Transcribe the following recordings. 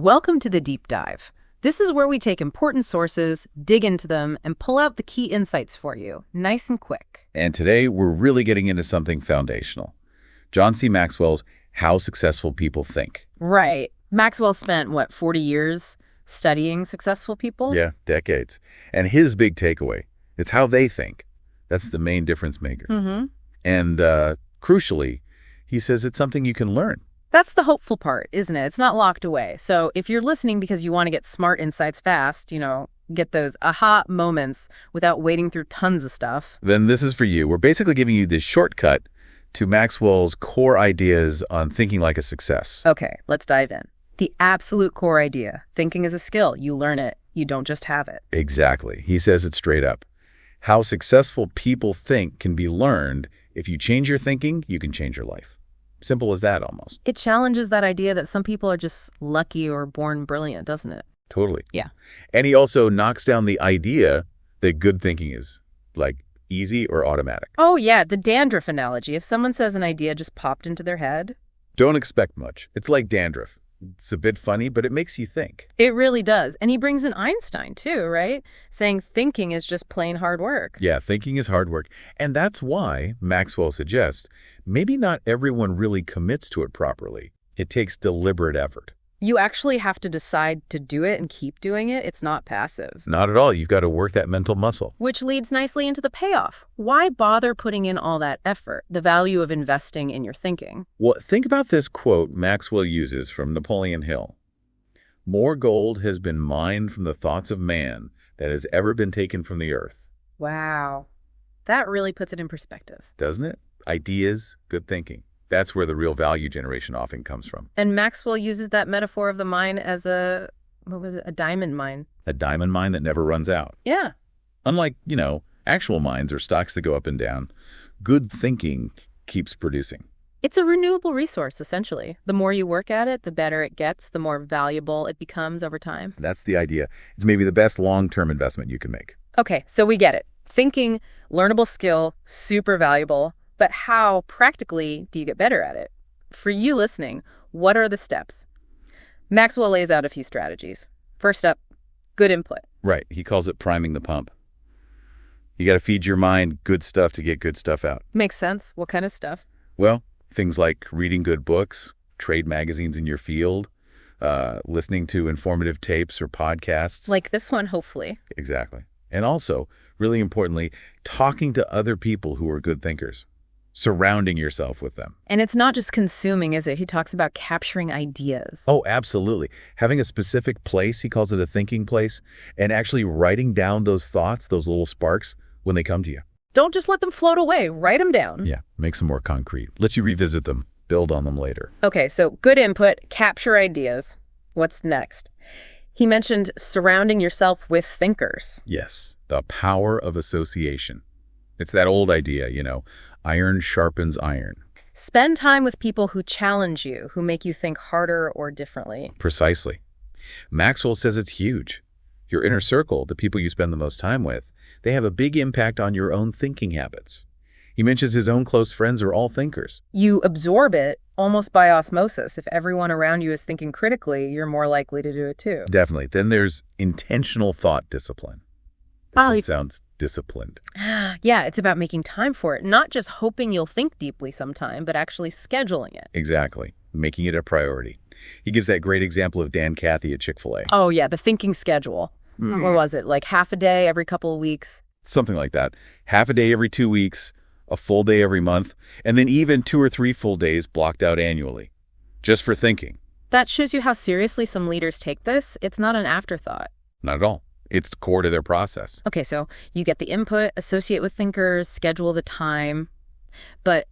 Welcome to the Deep Dive. This is where we take important sources, dig into them, and pull out the key insights for you, nice and quick. And today, we're really getting into something foundational. John C. Maxwell's How Successful People Think. Right. Maxwell spent, 40 years studying successful people? Yeah, decades. And his big takeaway, it's how they think. That's the main difference maker. Mm-hmm. And crucially, he says it's something you can learn. That's the hopeful part, isn't it? It's not locked away. So if you're listening because you want to get smart insights fast, get those aha moments without wading through tons of stuff, then this is for you. We're basically giving you this shortcut to Maxwell's core ideas on thinking like a success. Okay, let's dive in. The absolute core idea. Thinking is a skill. You learn it. You don't just have it. Exactly. He says it straight up. How successful people think can be learned. If you change your thinking, you can change your life. Simple as that, almost. It challenges that idea that some people are just lucky or born brilliant, doesn't it? Totally. Yeah. And he also knocks down the idea that good thinking is, easy or automatic. Oh, yeah, the dandruff analogy. If someone says an idea just popped into their head. Don't expect much. It's like dandruff. It's a bit funny, but it makes you think. It really does. And he brings in Einstein, too, right? Saying thinking is just plain hard work. Yeah, thinking is hard work. And that's why, Maxwell suggests, maybe not everyone really commits to it properly. It takes deliberate effort. You actually have to decide to do it and keep doing it. It's not passive. Not at all. You've got to work that mental muscle. Which leads nicely into the payoff. Why bother putting in all that effort? The value of investing in your thinking. Well, think about this quote Maxwell uses from Napoleon Hill. More gold has been mined from the thoughts of man than has ever been taken from the earth. Wow. That really puts it in perspective. Doesn't it? Ideas, good thinking. That's where the real value generation often comes from. And Maxwell uses that metaphor of the mine as a diamond mine. A diamond mine that never runs out. Yeah. Unlike, actual mines or stocks that go up and down, good thinking keeps producing. It's a renewable resource, essentially. The more you work at it, the better it gets, the more valuable it becomes over time. That's the idea. It's maybe the best long-term investment you can make. Okay, so we get it. Thinking, learnable skill, super valuable. But how, practically, do you get better at it? For you listening, what are the steps? Maxwell lays out a few strategies. First up, good input. Right. He calls it priming the pump. You got to feed your mind good stuff to get good stuff out. Makes sense. What kind of stuff? Well, things like reading good books, trade magazines in your field, listening to informative tapes or podcasts. Like this one, hopefully. Exactly. And also, really importantly, talking to other people who are good thinkers. Surrounding yourself with them. And it's not just consuming, is it? He talks about capturing ideas. Oh, absolutely. Having a specific place, he calls it a thinking place, and actually writing down those thoughts, those little sparks, when they come to you. Don't just let them float away. Write them down. Yeah, makes them more concrete. Let you revisit them, build on them later. Okay, so good input, capture ideas. What's next? He mentioned surrounding yourself with thinkers. Yes, the power of association. It's that old idea, iron sharpens iron. Spend time with people who challenge you, who make you think harder or differently. Precisely. Maxwell says it's huge. Your inner circle, the people you spend the most time with, they have a big impact on your own thinking habits. He mentions his own close friends are all thinkers. You absorb it almost by osmosis. If everyone around you is thinking critically, you're more likely to do it too. Definitely. Then there's intentional thought discipline. This one sounds disciplined. Yeah, it's about making time for it. Not just hoping you'll think deeply sometime, but actually scheduling it. Exactly. Making it a priority. He gives that great example of Dan Cathy at Chick-fil-A. Oh, yeah, the thinking schedule. What was it? Like half a day every couple of weeks? Something like that. Half a day every 2 weeks, a full day every month, and then even 2 or 3 full days blocked out annually. Just for thinking. That shows you how seriously some leaders take this. It's not an afterthought. Not at all. It's core to their process. Okay, so you get the input, associate with thinkers, schedule the time. But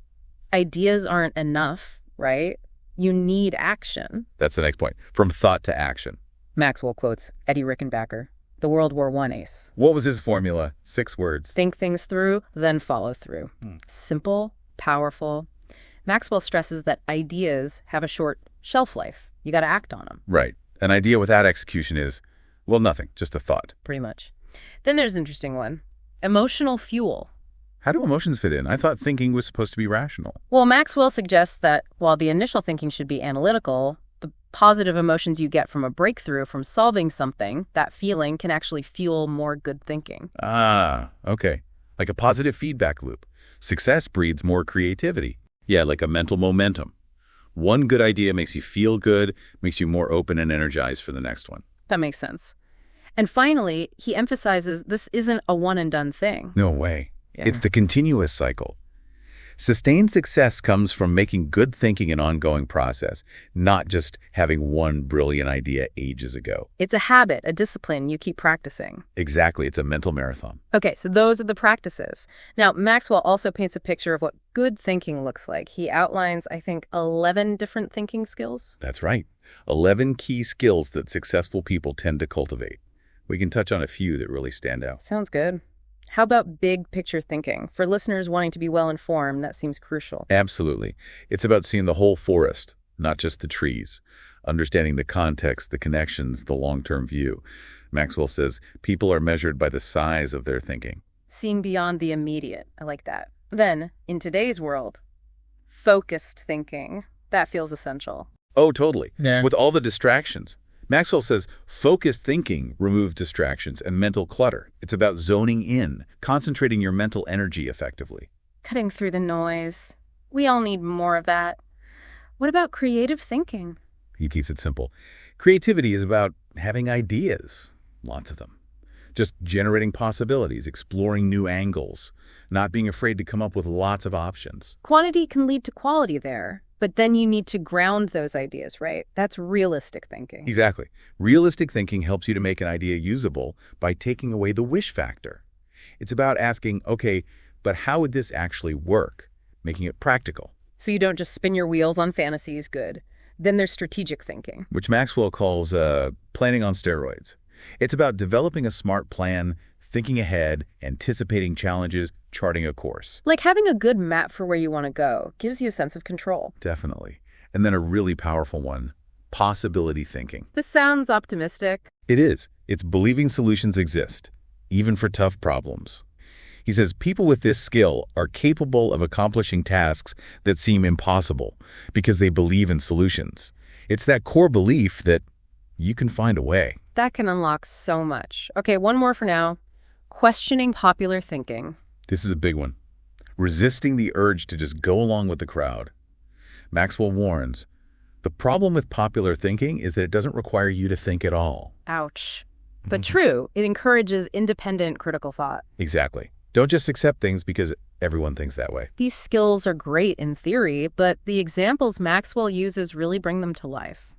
ideas aren't enough, right? You need action. That's the next point. From thought to action. Maxwell quotes Eddie Rickenbacker, the World War I ace. What was his formula? 6 words. Think things through, then follow through. Simple, powerful. Maxwell stresses that ideas have a short shelf life. You got to act on them. Right. An idea without execution is, nothing, just a thought. Pretty much. Then there's an interesting one. Emotional fuel. How do emotions fit in? I thought thinking was supposed to be rational. Well, Maxwell suggests that while the initial thinking should be analytical, the positive emotions you get from a breakthrough, from solving something, that feeling can actually fuel more good thinking. Ah, okay. Like a positive feedback loop. Success breeds more creativity. Yeah, like a mental momentum. One good idea makes you feel good, makes you more open and energized for the next one. That makes sense. And finally, he emphasizes this isn't a one-and-done thing. No way. Yeah. It's the continuous cycle. Sustained success comes from making good thinking an ongoing process, not just having one brilliant idea ages ago. It's a habit, a discipline you keep practicing. Exactly. It's a mental marathon. Okay, so those are the practices. Now, Maxwell also paints a picture of what good thinking looks like. He outlines, I think, 11 different thinking skills. That's right. 11 key skills that successful people tend to cultivate. We can touch on a few that really stand out. Sounds good. How about big picture thinking? For listeners wanting to be well-informed, that seems crucial. Absolutely. It's about seeing the whole forest, not just the trees. Understanding the context, the connections, the long-term view. Maxwell says people are measured by the size of their thinking. Seeing beyond the immediate. I like that. Then, in today's world, focused thinking. That feels essential. Oh, totally. Yeah. With all the distractions. Maxwell says focused thinking removes distractions and mental clutter. It's about zoning in, concentrating your mental energy effectively. Cutting through the noise. We all need more of that. What about creative thinking? He keeps it simple. Creativity is about having ideas, lots of them. Just generating possibilities, exploring new angles, not being afraid to come up with lots of options. Quantity can lead to quality there, but then you need to ground those ideas, right? That's realistic thinking. Exactly. Realistic thinking helps you to make an idea usable by taking away the wish factor. It's about asking, okay, but how would this actually work? Making it practical. So you don't just spin your wheels on fantasies, good. Then there's strategic thinking. Which Maxwell calls planning on steroids. It's about developing a smart plan, thinking ahead, anticipating challenges, charting a course. Like having a good map for where you want to go gives you a sense of control. Definitely. And then a really powerful one, possibility thinking. This sounds optimistic. It is. It's believing solutions exist, even for tough problems. He says people with this skill are capable of accomplishing tasks that seem impossible because they believe in solutions. It's that core belief that you can find a way. That can unlock so much. Okay, one more for now. Questioning popular thinking. This is a big one. Resisting the urge to just go along with the crowd. Maxwell warns, the problem with popular thinking is that it doesn't require you to think at all. Ouch. But true, it encourages independent critical thought. Exactly. Don't just accept things because everyone thinks that way. These skills are great in theory, but the examples Maxwell uses really bring them to life.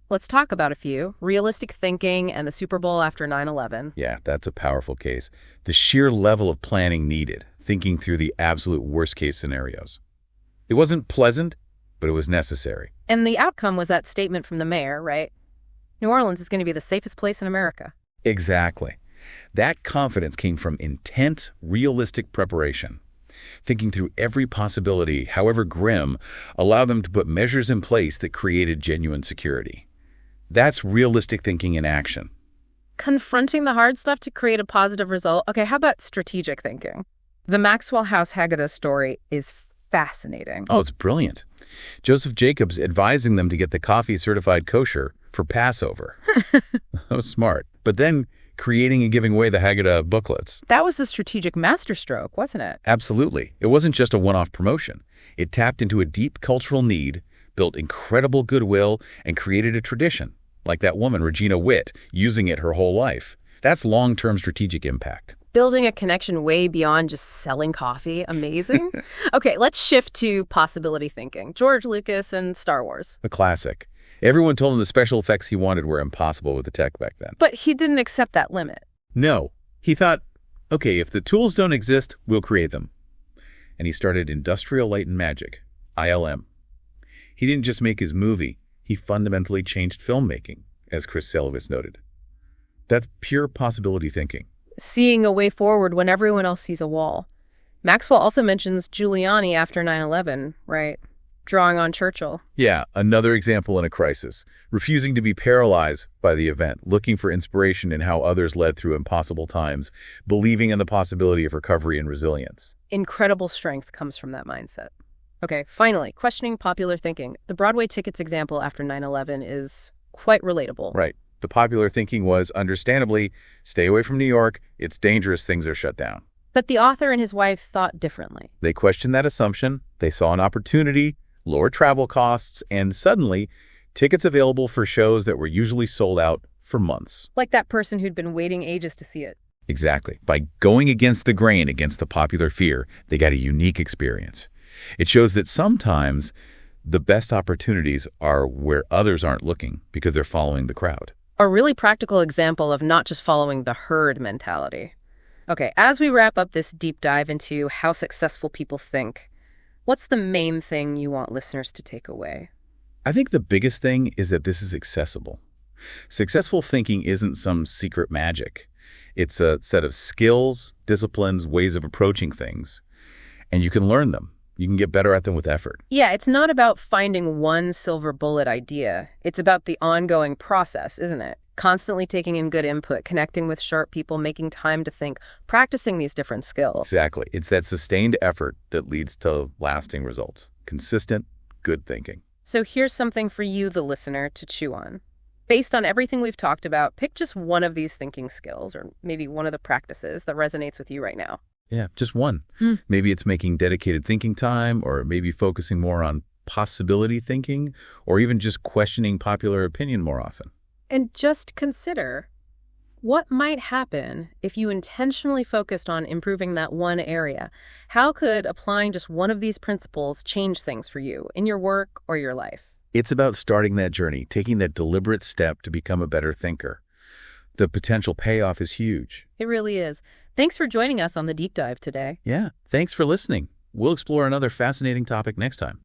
Let's talk about a few. Realistic thinking and the Super Bowl after 9/11. Yeah, that's a powerful case. The sheer level of planning needed, thinking through the absolute worst-case scenarios. It wasn't pleasant, but it was necessary. And the outcome was that statement from the mayor, right? New Orleans is going to be the safest place in America. Exactly. That confidence came from intense, realistic preparation. Thinking through every possibility, however grim, allowed them to put measures in place that created genuine security. That's realistic thinking in action. Confronting the hard stuff to create a positive result. Okay, how about strategic thinking? The Maxwell House Haggadah story is fascinating. Oh, it's brilliant. Joseph Jacobs advising them to get the coffee certified kosher for Passover. That was smart. But then creating and giving away the Haggadah booklets. That was the strategic masterstroke, wasn't it? Absolutely. It wasn't just a one-off promotion. It tapped into a deep cultural need, built incredible goodwill, and created a tradition. Like that woman, Regina Witt, using it her whole life. That's long-term strategic impact. Building a connection way beyond just selling coffee. Amazing. Okay, let's shift to possibility thinking. George Lucas and Star Wars. A classic. Everyone told him the special effects he wanted were impossible with the tech back then. But he didn't accept that limit. No. He thought, okay, if the tools don't exist, we'll create them. And he started Industrial Light and Magic, ILM. He didn't just make his movie. He fundamentally changed filmmaking, as Chris Selvis noted. That's pure possibility thinking. Seeing a way forward when everyone else sees a wall. Maxwell also mentions Giuliani after 9/11, right? Drawing on Churchill. Yeah, another example in a crisis. Refusing to be paralyzed by the event, looking for inspiration in how others led through impossible times, believing in the possibility of recovery and resilience. Incredible strength comes from that mindset. Okay, finally, questioning popular thinking. The Broadway tickets example after 9/11 is quite relatable. Right. The popular thinking was, understandably, stay away from New York. It's dangerous. Things are shut down. But the author and his wife thought differently. They questioned that assumption. They saw an opportunity, lower travel costs, and suddenly, tickets available for shows that were usually sold out for months. Like that person who'd been waiting ages to see it. Exactly. By going against the grain, against the popular fear, they got a unique experience. It shows that sometimes the best opportunities are where others aren't looking because they're following the crowd. A really practical example of not just following the herd mentality. Okay, as we wrap up this deep dive into how successful people think, what's the main thing you want listeners to take away? I think the biggest thing is that this is accessible. Successful thinking isn't some secret magic. It's a set of skills, disciplines, ways of approaching things, and you can learn them. You can get better at them with effort. Yeah, it's not about finding one silver bullet idea. It's about the ongoing process, isn't it? Constantly taking in good input, connecting with sharp people, making time to think, practicing these different skills. Exactly. It's that sustained effort that leads to lasting results. Consistent, good thinking. So here's something for you, the listener, to chew on. Based on everything we've talked about, pick just one of these thinking skills, or maybe one of the practices that resonates with you right now. Yeah, just one. Maybe it's making dedicated thinking time, or maybe focusing more on possibility thinking, or even just questioning popular opinion more often. And just consider, what might happen if you intentionally focused on improving that one area? How could applying just one of these principles change things for you in your work or your life? It's about starting that journey, taking that deliberate step to become a better thinker. The potential payoff is huge. It really is. Thanks for joining us on the deep dive today. Yeah, thanks for listening. We'll explore another fascinating topic next time.